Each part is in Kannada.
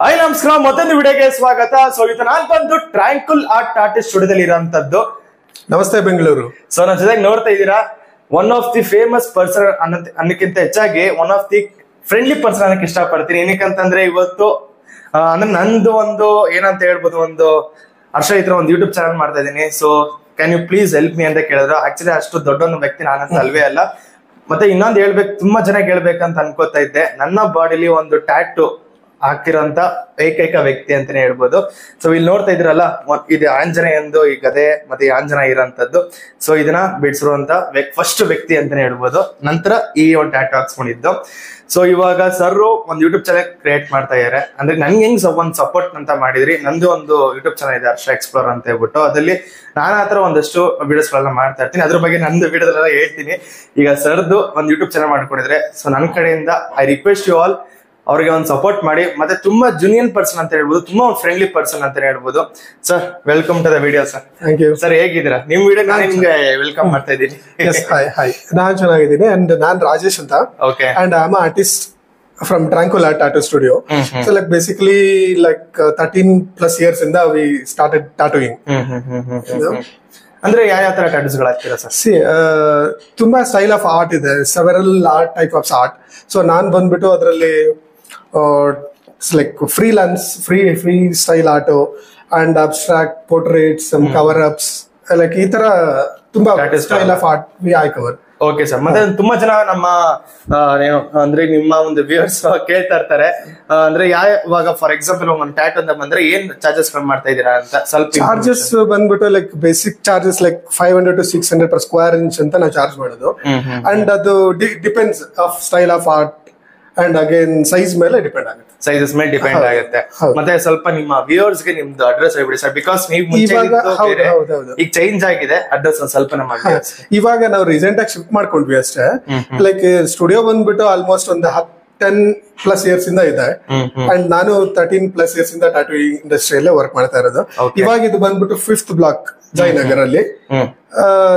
ಹಾಯ್ ನಮಸ್ಕಾರ, ಮತ್ತೊಂದು ವಿಡಿಯೋಗೆ ಸ್ವಾಗತ. ಸೊ ಇದು ನಾನು ಬಂದು ಟ್ರ್ಯಾಂಕ್ಯುಲ್ ಆರ್ಟ್ ಆರ್ಟಿಸ್ಟ್ ಸ್ಟುಡಿಯೋದಲ್ಲಿ ಇರೋಂಥದ್ದು. ನಮಸ್ತೆ ಬೆಂಗಳೂರು. ಸೊ ನನ್ನ ಜೊತೆಗೆ ನೋಡ್ತಾ ಇದ್ದೀರಾ one of the famous person ಅನ್ನಕ್ಕಿಂತ ಹೆಚ್ಚಾಗಿ one of the friendly person ಅನ್ನಕ್ಕೆ ಇಷ್ಟಪಡ್ತೀನಿ. ಏನಕ್ಕಂತಂದ್ರೆ ಇವತ್ತು ಅಂದ್ರೆ ನಂದು ಒಂದು ಏನಂತ ಹೇಳ್ಬೋದು, ಒಂದು ಹರ್ಷ ಈ ತರ ಒಂದು ಯೂಟ್ಯೂಬ್ ಚಾನಲ್ ಮಾಡ್ತಾ ಇದ್ದೀನಿ. So can you please help me ಅಂತ ಕೇಳಿದ್ರು. ಆಕ್ಚುಲಿ ಅಷ್ಟು ದೊಡ್ಡ ಒಂದು ವ್ಯಕ್ತಿ ನಾನಂತ ಅಲ್ವೇ ಅಲ್ಲ. ಮತ್ತೆ ಇನ್ನೊಂದು ಹೇಳ್ಬೇಕು, ತುಂಬಾ ಜನ ಹೇಳ್ಬೇಕಂತ ಅನ್ಕೋತಾ ಇದ್ದೆ, ನನ್ನ ಬಾಡಿಲಿ ಒಂದು ಟ್ಯಾಟು ಹಾಕಿರೋಂತ ಏಕೈಕ ವ್ಯಕ್ತಿ ಅಂತಾನೆ ಹೇಳ್ಬೋದು. ಸೊ ಇಲ್ಲಿ ನೋಡ್ತಾ ಇದ್ರಲ್ಲ, ಇದು ಆಂಜನೇಯಂದು ಈ ಗದೆ ಮತ್ತೆ ಈ ಆಂಜನೇಯ ಇರೋಂಥದ್ದು. ಸೊ ಇದನ್ನ ಬಿಡಿಸಿರುವಂತ ಫಸ್ಟ್ ವ್ಯಕ್ತಿ ಅಂತಾನೆ ಹೇಳ್ಬೋದು. ನಂತರ ಈ ಒಂದು ಟ್ಯಾಟು ಹಾಕ್ಸ್ಕೊಂಡಿದ್ದು. ಸೊ ಇವಾಗ ಸರ್ ಒಂದು ಯೂಟ್ಯೂಬ್ ಚಾನಲ್ ಕ್ರಿಯೇಟ್ ಮಾಡ್ತಾ ಇದಾರೆ. ಅಂದ್ರೆ ನನ್ಗೆ ಹೆಂಗ್ ಒಂದು ಸಪೋರ್ಟ್ ಅಂತ ಮಾಡಿದ್ರಿ. ನಂದು ಒಂದು ಯೂಟ್ಯೂಬ್ ಚಾನಲ್ ಇದೆ, ಹರ್ಷ ಎಕ್ಸ್ಪ್ಲೋರ್ ಅಂತ ಹೇಳ್ಬಿಟ್ಟು. ಅದ್ರಲ್ಲಿ ನಾನು ಆತರ ಒಂದಷ್ಟು ವಿಡಿಯೋಸ್ ಗಳನ್ನ ಮಾಡ್ತಾ ಇರ್ತೀನಿ. ಅದ್ರ ಬಗ್ಗೆ ನಂದು ವಿಡಿಯೋದಲ್ಲೆಲ್ಲ ಹೇಳ್ತೀನಿ. ಈಗ ಸರ್ದು ಒಂದು ಯೂಟ್ಯೂಬ್ ಚಾನಲ್ ಮಾಡ್ಕೊಂಡಿದ್ರೆ, ಸೊ ನನ್ನ ಕಡೆಯಿಂದ ಐ ರಿಕ್ವೆಸ್ಟ್ ಯು ಆಲ್ ಅವ್ರಿಗೆ ಒಂದು ಸಪೋರ್ಟ್ ಮಾಡಿ. ಮತ್ತೆ ತುಂಬಾ ಜುನಿಯನ್ ಪರ್ಸನ್ ಅಂತ ಹೇಳ್ಬೋದು, ತುಂಬಾ ಒಂದು ಫ್ರೆಂಡ್ಲಿ ಪರ್ಸನ್ ಅಂತ ಹೇಳ್ಬೋದು. Sir welcome to the video. Sir thank you. Sir ಹೇಗಿದ್ದೀರಾ? ನಿಮ್ ವಿಡಿಯೋ ನಾನು ನಿಮ್ಗೆ ವೆಲ್ಕಮ್ ಮಾಡ್ತಾ ಇದ್ದೀನಿ. ನಾನ್ ಚೆನ್ನಾಗಿದ್ದೀನಿ. ಅಂಡ್ ನಾನ್ ರಾಜೇಶ್ ಅಂತ. Okay. And I am artist from tranquil art tattoo studio. So like basically like 13+ years ಇಂದ we started tattooing. ಅಂದ್ರೆ ಯಾವ ತರ ಟ್ಯಾಟೂಸ್ ಗಳು ಹಾಕ್ತೀರಾ ಸರ್? See, ತುಂಬಾ ಸ್ಟೈಲ್ ಆಫ್ ಆರ್ಟ್ ಇದೆ, several art type of art. So ನಾನ್ ಬಂದ್ಬಿಟ್ಟು ಅದರಲ್ಲಿ like freelance, free style art and abstract portraits, cover ups, like ಈ ತರ ತುಂಬಾ style of art I cover. Okay sir. ಮತ್ತೆ ತುಂಬಾ ಜನ ನಮ್ಮ ಏನು ಅಂದ್ರೆ ನಿಮ್ಮ ಒಂದು ವ್ಯೂವರ್ಸ್ ಕೇಳ್ತಾ ಇರ್ತಾರೆ, ಅಂದ್ರೆ ಯಾವಾಗ ಫಾರ್ ಎಕ್ಸಾಂಪಲ್ ಒಂದು ಟ್ಯಾಟೂ ಅಂತ ಬಂದ್ರೆ ಏನ್ ಚಾರ್ಜಸ್ ಮಾಡ್ತಾ ಇದೀರಾ ಅಂತ ಸ್ವಲ್ಪ. ಚಾರ್ಜಸ್ ಬಂದ್ಬಿಟ್ಟು like basic charges like 500 to 600 per square inch ಅಂತ ನಾವು ಚಾರ್ಜ್ ಮಾಡೋದು. ಅಂಡ್ ಅದು depends of style of art and again size ಮೇಲೆ ಡಿಪೆಂಡ್ ಆಗುತ್ತೆ. ಸೈಜಸ್ ಮೇಲೆ ಡಿಪೆಂಡ್ ಆಗುತ್ತೆ. ಮತ್ತೆ ಸ್ವಲ್ಪ ನಿಮ್ಮ ವ್ಯೂವರ್ಸ್ ಗೆ ನಿಮ್ದು ಅಡ್ರೆಸ್ ಹೇಳ್ಬಿಡಿ ಸರ್, ಬಿಕಾಸ್ ನೀವು ಮುಂಚೆ ಈಗ ಚೇಂಜ್ ಆಗಿದೆ ಅಡ್ರೆಸ್ ಒಂದು ಸ್ವಲ್ಪ ನಮ್ಮ. ಇವಾಗ ನಾವು ರೀಸೆಂಟ್ ಆಗಿ ಶಿಫ್ಟ್ ಮಾಡ್ಕೊಂಡ್ವಿ ಅಷ್ಟೇ. ಲೈಕ್ ಸ್ಟುಡಿಯೋ ಬಂದ್ಬಿಟ್ಟು ಆಲ್ಮೋಸ್ಟ್ ಒಂದು 10+ years ಇಂದ ಇದೆ. ಅಂಡ್ ನಾನು 13+ years ಇಂದ ಟ್ಯಾಟೂ ಇಂಡಸ್ಟ್ರಿಯಲ್ಲೇ ವರ್ಕ್ ಮಾಡ್ತಾ ಇರೋದು. ಇವಾಗ ಇದು ಬಂದ್ಬಿಟ್ಟು 5th block ಜಯನಗರ್ ಅಲ್ಲಿ,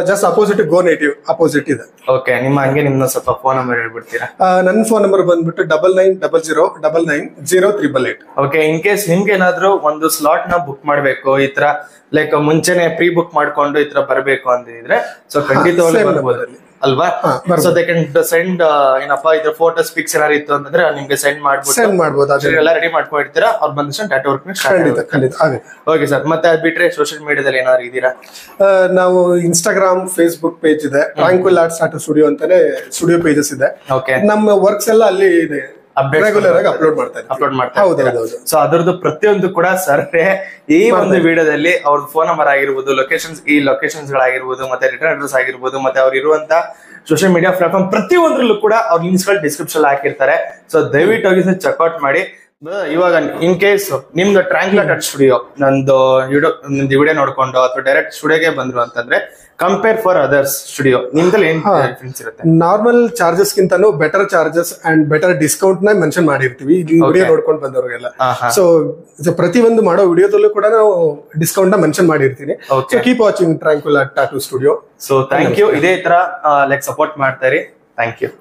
ಜಸ್ಟ್ ಅಪೋಸಿಟ್ ಗೋ ನೇಟಿವ್ ಅಪೋಸಿಟ್ ಇದೆ. ಓಕೆ. ನಿಮ್ಮ ಹಂಗೆ ನಿಮ್ನ ಸ್ವಲ್ಪ ಫೋನ್ ನಂಬರ್ ಹೇಳ್ಬಿಡ್ತೀರಾ? ನನ್ನ ಫೋನ್ ನಂಬರ್ ಬಂದ್ಬಿಟ್ಟು 9900990388. ಓಕೆ. ಇನ್ ಕೇಸ್ ನಿಮ್ಗೆ ಏನಾದ್ರು ಒಂದು ಸ್ಲಾಟ್ ನ ಬುಕ್ ಮಾಡ್ಬೇಕು, ಈ ತರ ಲೈಕ್ ಮುಂಚೆನೆ ಪ್ರೀ ಬುಕ್ ಮಾಡ್ಕೊಂಡು ಈ ತರ ಬರ್ಬೇಕು ಅಂತಿದ್ರೆ, ಸೊ ಖಂಡಿತವಾಗ್ಲೂ ಬರ್ಬೋದು ಅಲ್ವಾ? ಸೊ ದೇ ಕ್ಯಾನ್ ಸೆಂಡ್ ಏನಪ್ಪಾ ಇದ್ರ ಫೋಟೋಸ್ ಪಿಕ್ಸ್ ಏನಾರು ಇತ್ತು ಅಂತಂದ್ರೆ ನಿಮ್ಗೆ ಸೆಂಡ್ ಮಾಡ್ಬೋದು. ಎಲ್ಲ ರೆಡಿ ಮಾಡ್ಕೊಂಡಿರ್ತೀರಾ, ಅವ್ರು ಬಂದ ಟ್ಯಾಟೂ ವರ್ಕ್. Okay sir. ಮತ್ತೆ ಅದ್ ಬಿಟ್ರೆ ಸೋಷಿಯಲ್ ಮೀಡಿಯಾದಲ್ಲಿ ಏನಾದ್ರು ಇದೀರಾ? ನಾವು ಇನ್ಸ್ಟಾಗ್ರಾಮ್, ಫೇಸ್ಬುಕ್ ಪೇಜ್ ಇದೆ, ಟ್ರ್ಯಾಂಕ್ಯುಲ್ ಆರ್ಟ್ tattoo studio ಅಂತಾನೆ ಸ್ಟುಡಿಯೋ ಪೇಜಸ್ ಇದೆ. ಓಕೆ. ನಮ್ಮ ವರ್ಕ್ಸ್ ಎಲ್ಲ ಅಲ್ಲಿ ಇದೆ, ರೆಗ್ಯುಲರ್ ಆಗಿ ಅಪ್ಲೋಡ್ ಮಾಡ್ತಾರೆ. ಹೌದು. ಸೊ ಅದರದ್ದು ಪ್ರತಿಯೊಂದು ಕೂಡ ಸರ್ ಈ ಒಂದು ವಿಡಿಯೋದಲ್ಲಿ ಅವ್ರ ಫೋನ್ ನಂಬರ್ ಆಗಿರ್ಬೋದು, ಲೊಕೇಶನ್ಸ್ ಗಳಾಗಿರ್ಬೋದು, ಮತ್ತೆ ರಿಟರ್ನ್ ಅಡ್ರೆಸ್ ಆಗಿರ್ಬೋದು, ಮತ್ತೆ ಅವ್ರು ಇರುವಂತ ಸೋಷಿಯಲ್ ಮೀಡಿಯಾ ಪ್ಲಾಟ್ಫಾರ್ಮ್ ಪ್ರತಿಯೊಂದ್ರಲ್ಲೂ ಕೂಡ ಅವ್ರ ಲಿಂಕ್ಸ್ ಗಳು ಡಿಸ್ಕ್ರಿಪ್ಷನ್ ಹಾಕಿರ್ತಾರೆ. ಸೊ ದಯವಿಟ್ಟು ಹೋಗಿ ಚೆಕ್ಔಟ್ ಮಾಡಿ. ಇವಾಗ ಇನ್ ಕೇಸ್ ನಿಮ್ದು ಟ್ರ್ಯಾಂಕ್ಯುಲ್ ಆರ್ಟ್ ಸ್ಟುಡಿಯೋ ನಂದು ವಿಡಿಯೋ ನೋಡ್ಕೊಂಡು ಅಥವಾ ಡೈರೆಕ್ಟ್ ಸ್ಟುಡಿಯೋಗೆ ಬಂದ್ರು ಅಂತಂದ್ರೆ, ಕಂಪೇರ್ ಫಾರ್ ಅದರ್ಸ್ ಸ್ಟುಡಿಯೋ ನಿಮ್ದಲ್ಲಿ ಏನ್ ಡಿಫರೆನ್ಸ್ ಇರುತ್ತೆ? ನಾರ್ಮಲ್ ಚಾರ್ಜಸ್ ಗಿಂತನೂ better charges and better discount ನ ಮೆನ್ಷನ್ ಮಾಡಿರ್ತೀವಿ ವಿಡಿಯೋ ನೋಡ್ಕೊಂಡು ಬಂದವ್ರಿಗೆಲ್ಲ. ಸೊ ಪ್ರತಿಯೊಂದು ಮಾಡೋ ವಿಡಿಯೋದಲ್ಲೂ ಕೂಡ ನಾವು ಡಿಸ್ಕೌಂಟ್ ನ ಮೆನ್ಷನ್ ಮಾಡಿರ್ತೀನಿ. So keep watching tranquil art tattoo studio. So thank you. ಇದೇ ತರ ಲೈಕ್ ಸಪೋರ್ಟ್ ಮಾಡ್ತಾ ಇರಿ. Thank you.